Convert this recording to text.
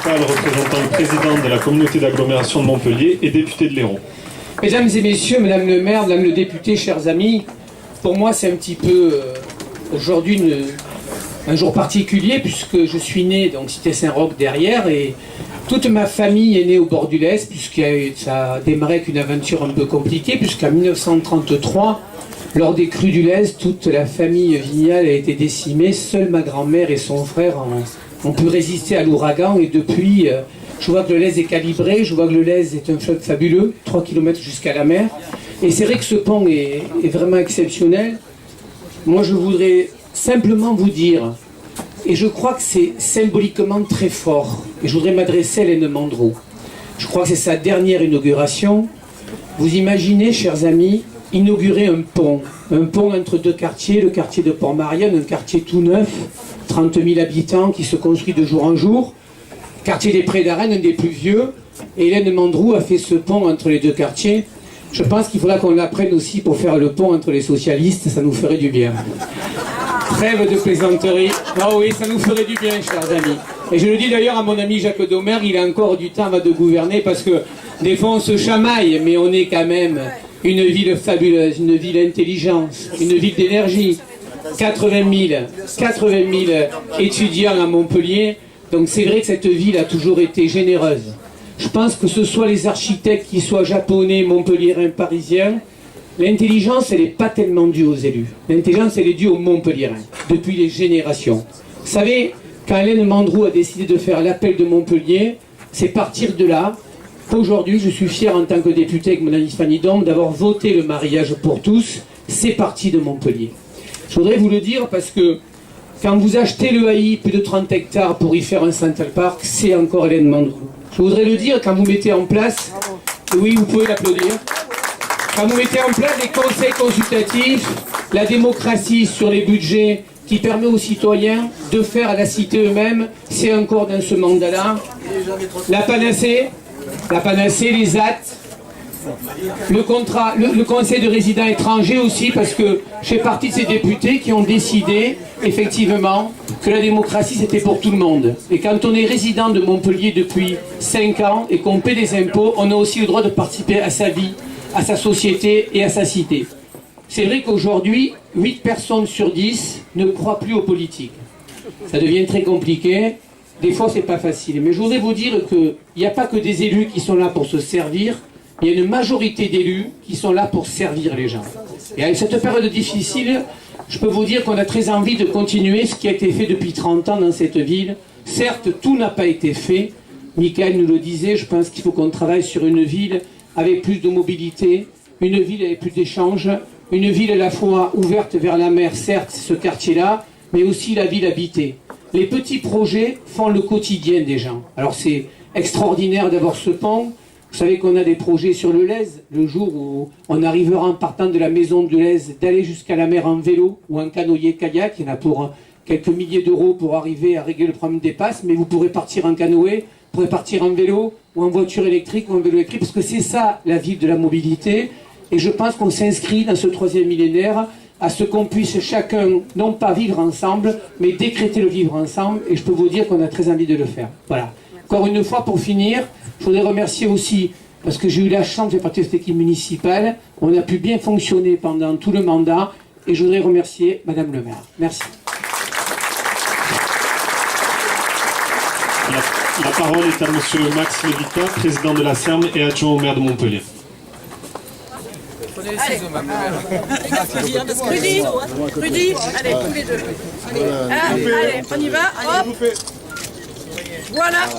municipal représentant le président de la communauté d'agglomération de Montpellier et député de Léron. Mesdames et messieurs, madame le maire, madame le député, chers amis, pour moi c'est un petit peu aujourd'hui un jour particulier puisque je suis né donc Cité Saint-Roch derrière et toute ma famille est née au bord du Lez puisque ça a démarré avec une aventure un peu compliquée puisqu'en 1933, lors des crues du Lez, toute la famille vignale a été décimée. Seule ma grand-mère et son frère ont pu résister à l'ouragan et depuis, je vois que le Lez est calibré, je vois que le Lez est un fleuve fabuleux, 3 km jusqu'à la mer. Et c'est vrai que ce pont est vraiment exceptionnel. Moi je voudrais simplement vous dire, et je crois que c'est symboliquement très fort, et je voudrais m'adresser à Hélène Mandrou. Je crois que c'est sa dernière inauguration. Vous imaginez, chers amis, inaugurer un pont entre deux quartiers, le quartier de Port-Marianne, un quartier tout neuf, 30 000 habitants qui se construit de jour en jour, quartier des Prés d'Arène, un des plus vieux, et Hélène Mandrou a fait ce pont entre les deux quartiers. Je pense qu'il faudra qu'on l'apprenne aussi pour faire le pont entre les socialistes, ça nous ferait du bien. Trêve de plaisanterie. Ah oui, ça nous ferait du bien, chers amis. Et je le dis d'ailleurs à mon ami Jacques Domer, il a encore du temps de gouverner parce que des fois on se chamaille, mais on est quand même une ville fabuleuse, une ville intelligente, une ville d'énergie. 80 000 étudiants à Montpellier. Donc c'est vrai que cette ville a toujours été généreuse. Je pense que ce soit les architectes qui soient japonais, montpelliérains, parisiens, l'intelligence, elle n'est pas tellement due aux élus. L'intelligence, elle est due aux Montpelliérains, depuis les générations. Vous savez, quand Hélène Mandrou a décidé de faire l'appel de Montpellier, c'est partir de là qu'aujourd'hui, je suis fier en tant que député avec mon ami Fanny Dombe d'avoir voté le mariage pour tous. C'est parti de Montpellier. Je voudrais vous le dire parce que quand vous achetez le AI, plus de 30 hectares pour y faire un Central Park, c'est encore Hélène Mandrou. Je voudrais le dire quand vous mettez en place, oui, vous pouvez l'applaudir, quand vous mettez en place des conseils consultatifs, la démocratie sur les budgets qui permet aux citoyens de faire à la cité eux-mêmes, c'est encore dans ce mandat-là. La panacée, les actes, le conseil de résidents étrangers aussi, parce que je fais partie de ces députés qui ont décidé, effectivement, que la démocratie c'était pour tout le monde. Et quand on est résident de Montpellier depuis 5 ans et qu'on paie des impôts, on a aussi le droit de participer à sa vie, à sa société et à sa cité. C'est vrai qu'aujourd'hui, 8 personnes sur 10 ne croient plus aux politiques. Ça devient très compliqué. Des fois, c'est pas facile. Mais je voudrais vous dire qu'il n'y a pas que des élus qui sont là pour se servir. Il y a une majorité d'élus qui sont là pour servir les gens. Et avec cette période difficile, je peux vous dire qu'on a très envie de continuer ce qui a été fait depuis 30 ans dans cette ville. Certes, tout n'a pas été fait. Michael nous le disait, je pense qu'il faut qu'on travaille sur une ville avec plus de mobilité, une ville avec plus d'échanges, une ville à la fois ouverte vers la mer, certes, ce quartier-là, mais aussi la ville habitée. Les petits projets font le quotidien des gens. Alors c'est extraordinaire d'avoir ce pont. Vous savez qu'on a des projets sur le Lez, le jour où on arrivera en partant de la maison de Lez, d'aller jusqu'à la mer en vélo ou en canoë-kayak. Il y en a pour quelques milliers d'euros pour arriver à régler le problème des passes, mais vous pourrez partir en canoë, vous pourrez partir en vélo ou en voiture électrique ou en vélo électrique, parce que c'est ça la ville de la mobilité. Et je pense qu'on s'inscrit dans ce 3e millénaire à ce qu'on puisse chacun, non pas vivre ensemble, mais décréter le vivre ensemble. Et je peux vous dire qu'on a très envie de le faire. Voilà. Encore une fois, pour finir, je voudrais remercier aussi, parce que j'ai eu la chance de faire partie de cette équipe municipale, on a pu bien fonctionner pendant tout le mandat, et je voudrais remercier Madame le maire. Merci. La parole est à Monsieur Max Lévita, président de la CERM et adjoint au maire de Montpellier. Rudy, allez, tous les deux. Allez, on y va, hop. Voilà.